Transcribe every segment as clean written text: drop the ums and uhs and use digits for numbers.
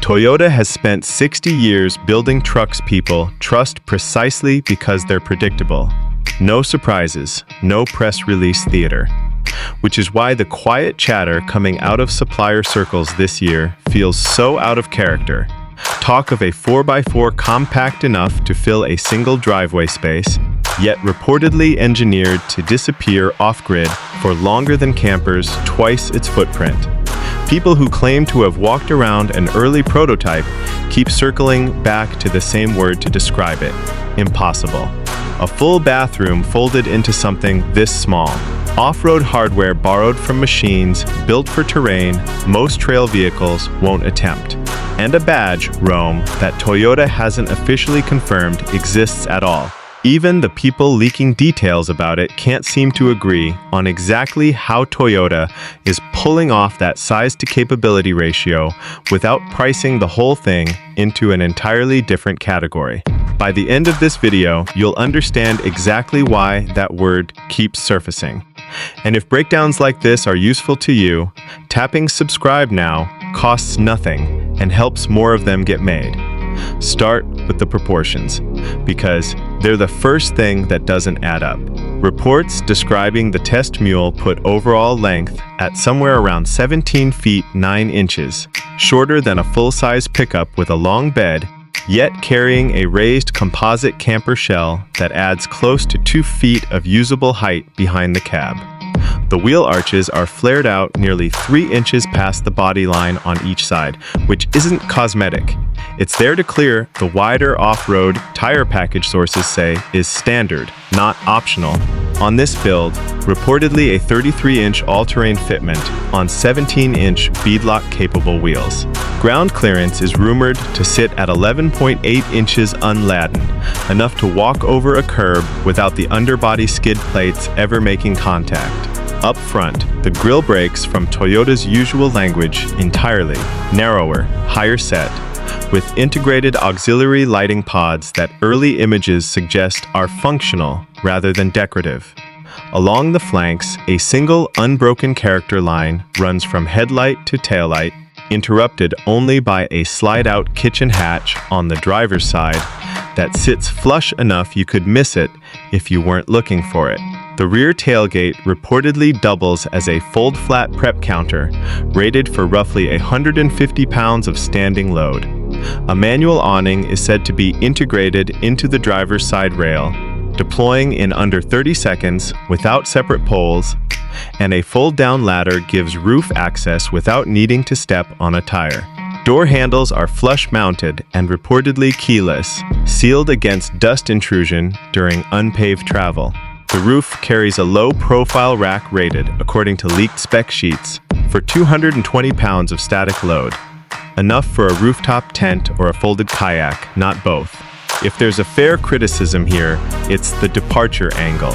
Toyota has spent 60 years building trucks people trust precisely because they're predictable. No surprises, no press release theater. Which is why the quiet chatter coming out of supplier circles this year feels so out of character. Talk of a 4x4 compact enough to fill a single driveway space, yet reportedly engineered to disappear off-grid for longer than campers twice its footprint. People who claim to have walked around an early prototype keep circling back to the same word to describe it: impossible. A full bathroom folded into something this small. Off-road hardware borrowed from machines built for terrain most trail vehicles won't attempt. And a badge, Rome, that Toyota hasn't officially confirmed exists at all. Even the people leaking details about it can't seem to agree on exactly how Toyota is pulling off that size-to-capability ratio without pricing the whole thing into an entirely different category. By the end of this video, you'll understand exactly why that word keeps surfacing. And if breakdowns like this are useful to you, tapping subscribe now costs nothing and helps more of them get made. Start with the proportions, because they're the first thing that doesn't add up. Reports describing the test mule put overall length at somewhere around 17 feet 9 inches, shorter than a full-size pickup with a long bed, yet carrying a raised composite camper shell that adds close to 2 feet of usable height behind the cab. The wheel arches are flared out nearly 3 inches past the body line on each side, which isn't cosmetic. It's there to clear the wider off-road tire package sources say is standard, not optional. On this build, reportedly a 33-inch all-terrain fitment on 17-inch beadlock-capable wheels. Ground clearance is rumored to sit at 11.8 inches unladen, enough to walk over a curb without the underbody skid plates ever making contact. Up front, the grille brakes from Toyota's usual language entirely, narrower, higher set, with integrated auxiliary lighting pods that early images suggest are functional rather than decorative. Along the flanks, a single unbroken character line runs from headlight to taillight, interrupted only by a slide-out kitchen hatch on the driver's side that sits flush enough you could miss it if you weren't looking for it. The rear tailgate reportedly doubles as a fold-flat prep counter, rated for roughly 150 pounds of standing load. A manual awning is said to be integrated into the driver's side rail, deploying in under 30 seconds without separate poles, and a fold-down ladder gives roof access without needing to step on a tire. Door handles are flush-mounted and reportedly keyless, sealed against dust intrusion during unpaved travel. The roof carries a low-profile rack rated, according to leaked spec sheets, for 220 pounds of static load. Enough for a rooftop tent or a folded kayak, not both. If there's a fair criticism here, it's the departure angle.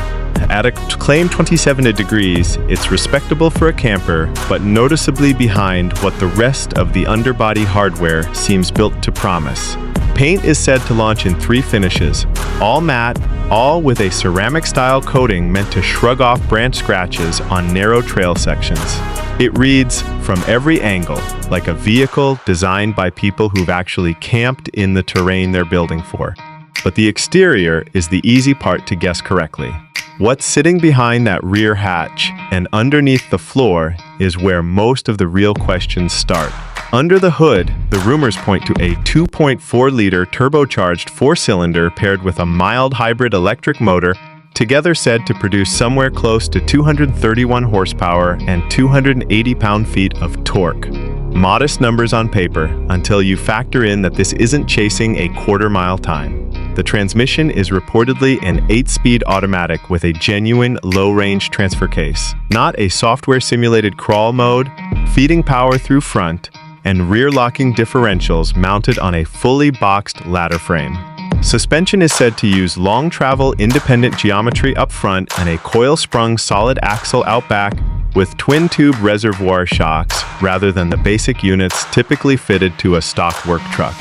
At a claimed 27 degrees, it's respectable for a camper, but noticeably behind what the rest of the underbody hardware seems built to promise. Paint is said to launch in 3 finishes, all matte, all with a ceramic-style coating meant to shrug off branch scratches on narrow trail sections. It reads, from every angle, like a vehicle designed by people who've actually camped in the terrain they're building for. But the exterior is the easy part to guess correctly. What's sitting behind that rear hatch and underneath the floor is where most of the real questions start. Under the hood, the rumors point to a 2.4-liter turbocharged 4-cylinder paired with a mild hybrid electric motor, together said to produce somewhere close to 231 horsepower and 280 pound-feet of torque. Modest numbers on paper until you factor in that this isn't chasing a quarter-mile time. The transmission is reportedly an 8-speed automatic with a genuine low-range transfer case, not a software-simulated crawl mode, feeding power through front, and rear-locking differentials mounted on a fully boxed ladder frame. Suspension is said to use long-travel independent geometry up front and a coil-sprung solid axle out back with twin-tube reservoir shocks rather than the basic units typically fitted to a stock work truck.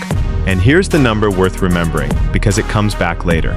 And here's the number worth remembering, because it comes back later.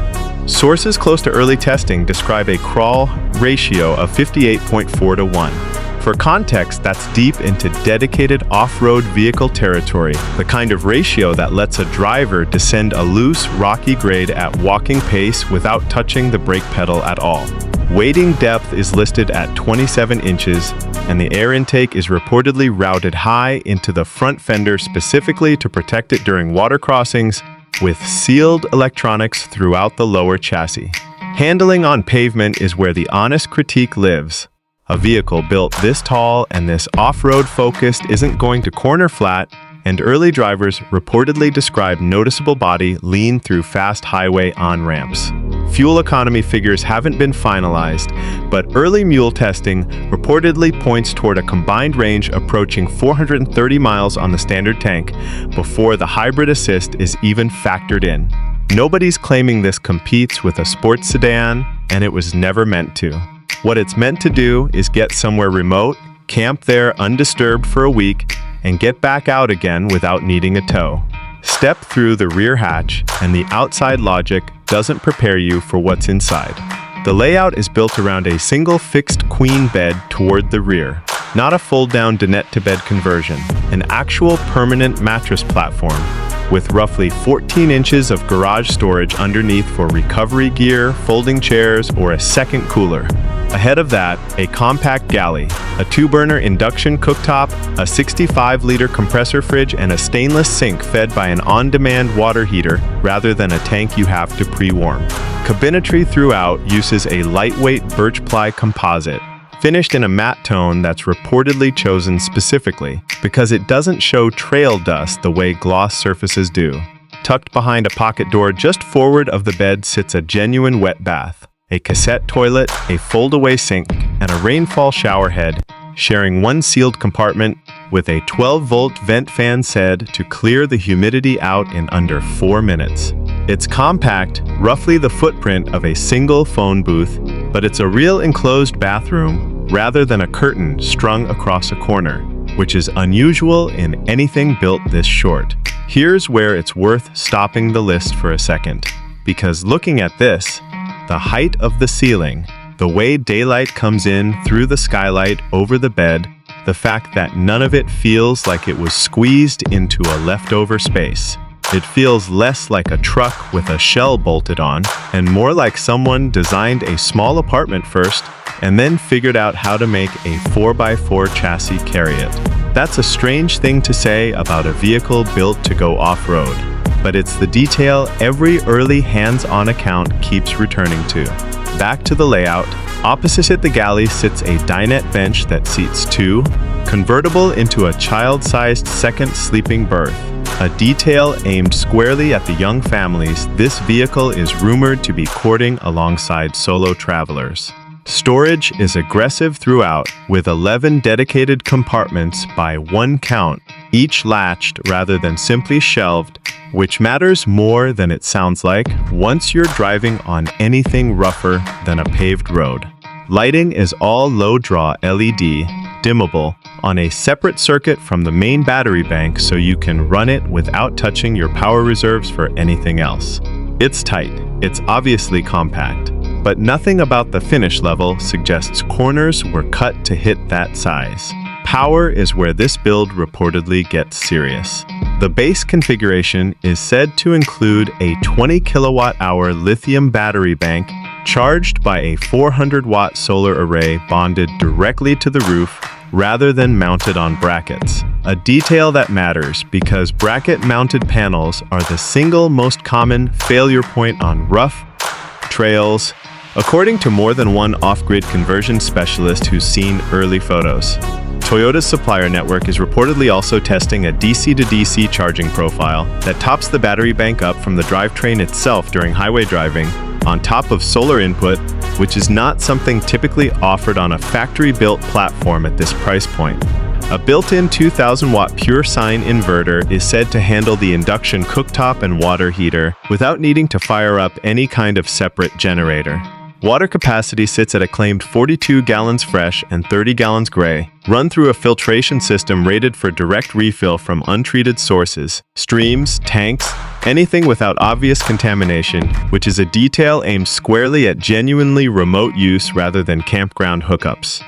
Sources close to early testing describe a crawl ratio of 58.4 to 1. For context, that's deep into dedicated off-road vehicle territory, the kind of ratio that lets a driver descend a loose, rocky grade at walking pace without touching the brake pedal at all. Wading depth is listed at 27 inches, and the air intake is reportedly routed high into the front fender specifically to protect it during water crossings, with sealed electronics throughout the lower chassis. Handling on pavement is where the honest critique lives. A vehicle built this tall and this off-road focused isn't going to corner flat, and early drivers reportedly describe noticeable body lean through fast highway on-ramps. Fuel economy figures haven't been finalized, but early mule testing reportedly points toward a combined range approaching 430 miles on the standard tank before the hybrid assist is even factored in. Nobody's claiming this competes with a sports sedan, and it was never meant to. What it's meant to do is get somewhere remote, camp there undisturbed for a week, and get back out again without needing a tow. Step through the rear hatch, and the outside logic doesn't prepare you for what's inside. The layout is built around a single fixed queen bed toward the rear, not a fold-down dinette-to-bed conversion, an actual permanent mattress platform, with roughly 14 inches of garage storage underneath for recovery gear, folding chairs, or a second cooler. Ahead of that, a compact galley, a 2-burner induction cooktop, a 65-liter compressor fridge, and a stainless sink fed by an on-demand water heater rather than a tank you have to pre-warm. Cabinetry throughout uses a lightweight birch ply composite, finished in a matte tone that's reportedly chosen specifically because it doesn't show trail dust the way gloss surfaces do. Tucked behind a pocket door just forward of the bed sits a genuine wet bath, a cassette toilet, a fold-away sink, and a Rainfall shower head, sharing one sealed compartment with a 12-volt vent fan said to clear the humidity out in under 4 minutes. It's compact, roughly the footprint of a single phone booth, but it's a real enclosed bathroom rather than a curtain strung across a corner, which is unusual in anything built this short. Here's where it's worth stopping the list for a second, because looking at this, the height of the ceiling, the way daylight comes in through the skylight over the bed, the fact that none of it feels like it was squeezed into a leftover space. It feels less like a truck with a shell bolted on, and more like someone designed a small apartment first, and then figured out how to make a 4x4 chassis carry it. That's a strange thing to say about a vehicle built to go off-road, but it's the detail every early hands-on account keeps returning to. Back to the layout, opposite the galley sits a dinette bench that seats 2, convertible into a child-sized second sleeping berth. A detail aimed squarely at the young families, this vehicle is rumored to be courting alongside solo travelers. Storage is aggressive throughout, with 11 dedicated compartments by one count, each latched rather than simply shelved, which matters more than it sounds like once you're driving on anything rougher than a paved road. Lighting is all low-draw LED, dimmable, on a separate circuit from the main battery bank so you can run it without touching your power reserves for anything else. It's tight, it's obviously compact, but nothing about the finish level suggests corners were cut to hit that size. Power is where this build reportedly gets serious. The base configuration is said to include a 20 kilowatt-hour lithium battery bank charged by a 400-watt solar array bonded directly to the roof rather than mounted on brackets. A detail that matters because bracket-mounted panels are the single most common failure point on rough trails, according to more than one off-grid conversion specialist who's seen early photos. Toyota's supplier network is reportedly also testing a DC-to-DC charging profile that tops the battery bank up from the drivetrain itself during highway driving, on top of solar input, which is not something typically offered on a factory-built platform at this price point. A built-in 2,000-watt pure sine inverter is said to handle the induction cooktop and water heater without needing to fire up any kind of separate generator. Water capacity sits at a claimed 42 gallons fresh and 30 gallons gray, run through a filtration system rated for direct refill from untreated sources, streams, tanks, anything without obvious contamination, which is a detail aimed squarely at genuinely remote use rather than campground hookups.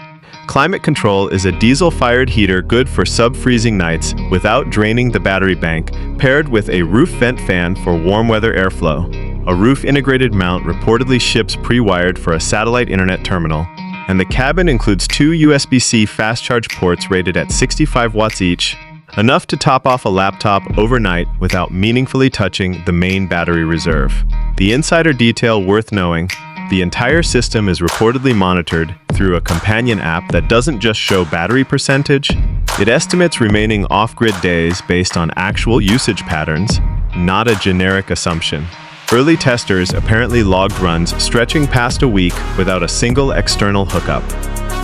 Climate Control is a diesel-fired heater good for sub-freezing nights without draining the battery bank, paired with a roof vent fan for warm weather airflow. A roof-integrated mount reportedly ships pre-wired for a satellite internet terminal, and the cabin includes two USB-C fast charge ports rated at 65 watts each, enough to top off a laptop overnight without meaningfully touching the main battery reserve. The insider detail worth knowing: the entire system is reportedly monitored through a companion app that doesn't just show battery percentage, it estimates remaining off-grid days based on actual usage patterns, not a generic assumption. Early testers apparently logged runs stretching past a week without a single external hookup.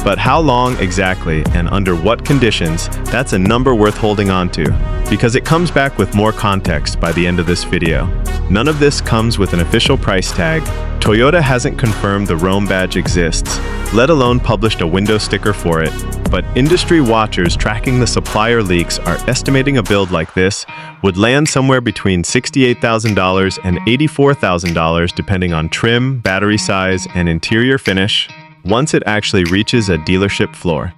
But how long exactly and under what conditions, that's a number worth holding on to, because it comes back with more context by the end of this video. None of this comes with an official price tag. Toyota hasn't confirmed the Roam badge exists, let alone published a window sticker for it, but industry watchers tracking the supplier leaks are estimating a build like this would land somewhere between $68,000 and $84,000 depending on trim, battery size, and interior finish, once it actually reaches a dealership floor.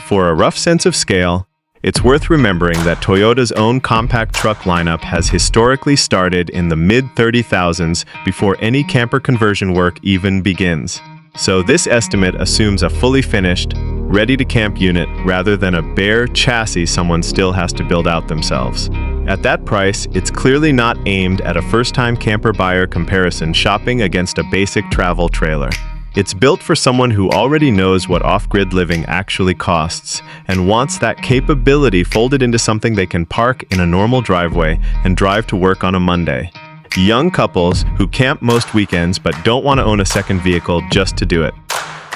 For a rough sense of scale, it's worth remembering that Toyota's own compact truck lineup has historically started in the mid-30,000s before any camper conversion work even begins. So this estimate assumes a fully finished, ready-to-camp unit rather than a bare chassis someone still has to build out themselves. At that price, it's clearly not aimed at a first-time camper buyer comparison shopping against a basic travel trailer. It's built for someone who already knows what off-grid living actually costs and wants that capability folded into something they can park in a normal driveway and drive to work on a Monday. Young couples who camp most weekends but don't want to own a second vehicle just to do it.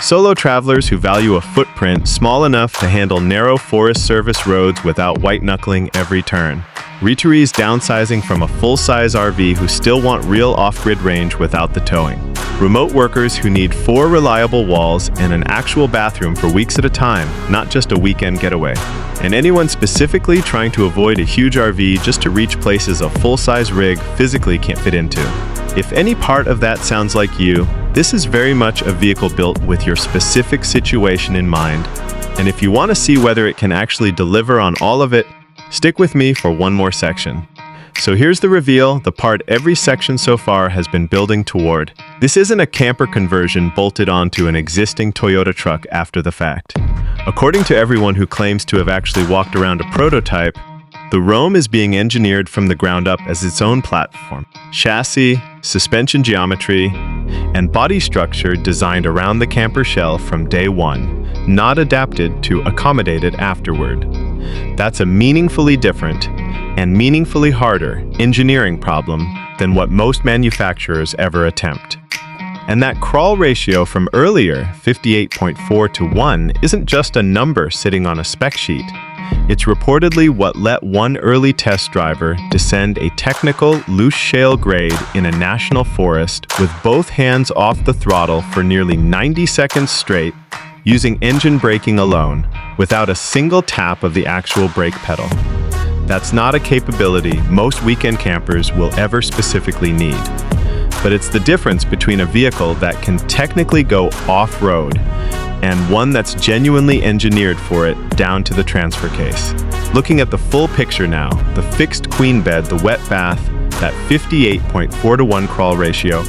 Solo travelers who value a footprint small enough to handle narrow Forest Service roads without white-knuckling every turn. Retirees downsizing from a full-size RV who still want real off-grid range without the towing. Remote workers who need 4 reliable walls and an actual bathroom for weeks at a time, not just a weekend getaway. And anyone specifically trying to avoid a huge RV just to reach places a full-size rig physically can't fit into. If any part of that sounds like you, this is very much a vehicle built with your specific situation in mind. And if you want to see whether it can actually deliver on all of it, stick with me for one more section. So here's the reveal, the part every section so far has been building toward. This isn't a camper conversion bolted onto an existing Toyota truck after the fact. According to everyone who claims to have actually walked around a prototype, the Roam is being engineered from the ground up as its own platform. Chassis, suspension geometry, and body structure designed around the camper shell from day one, not adapted to accommodate it afterward. That's a meaningfully different and meaningfully harder engineering problem than what most manufacturers ever attempt. And that crawl ratio from earlier, 58.4 to 1, isn't just a number sitting on a spec sheet. It's reportedly what let one early test driver descend a technical loose shale grade in a national forest with both hands off the throttle for nearly 90 seconds straight, using engine braking alone, without a single tap of the actual brake pedal. That's not a capability most weekend campers will ever specifically need. But it's the difference between a vehicle that can technically go off-road and one that's genuinely engineered for it down to the transfer case. Looking at the full picture now, the fixed queen bed, the wet bath, that 58.4 to 1 crawl ratio,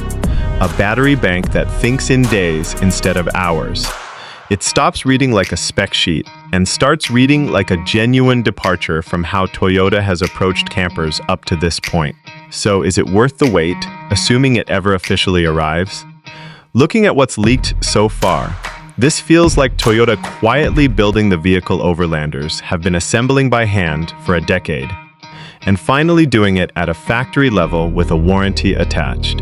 a battery bank that thinks in days instead of hours. It stops reading like a spec sheet and starts reading like a genuine departure from how Toyota has approached campers up to this point. So is it worth the wait, assuming it ever officially arrives? Looking at what's leaked so far, this feels like Toyota quietly building the vehicle overlanders have been assembling by hand for a decade, and finally doing it at a factory level with a warranty attached.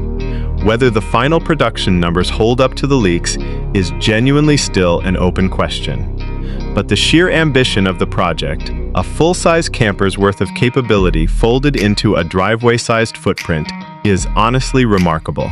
Whether the final production numbers hold up to the leaks is genuinely still an open question. But the sheer ambition of the project, a full-size camper's worth of capability folded into a driveway-sized footprint, is honestly remarkable.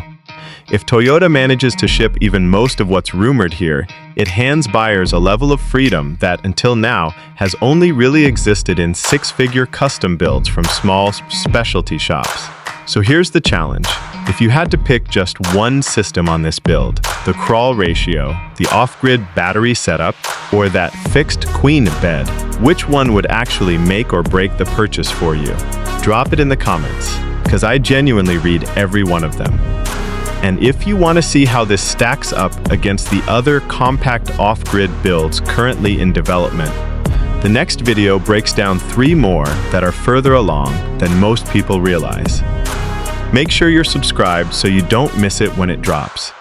If Toyota manages to ship even most of what's rumored here, it hands buyers a level of freedom that, until now, has only really existed in six-figure custom builds from small specialty shops. So here's the challenge. If you had to pick just one system on this build, the crawl ratio, the off-grid battery setup, or that fixed queen bed? Which one would actually make or break the purchase for you? Drop it in the comments, because I genuinely read every one of them. And if you want to see how this stacks up against the other compact off-grid builds currently in development, the next video breaks down 3 more that are further along than most people realize. Make sure you're subscribed so you don't miss it when it drops.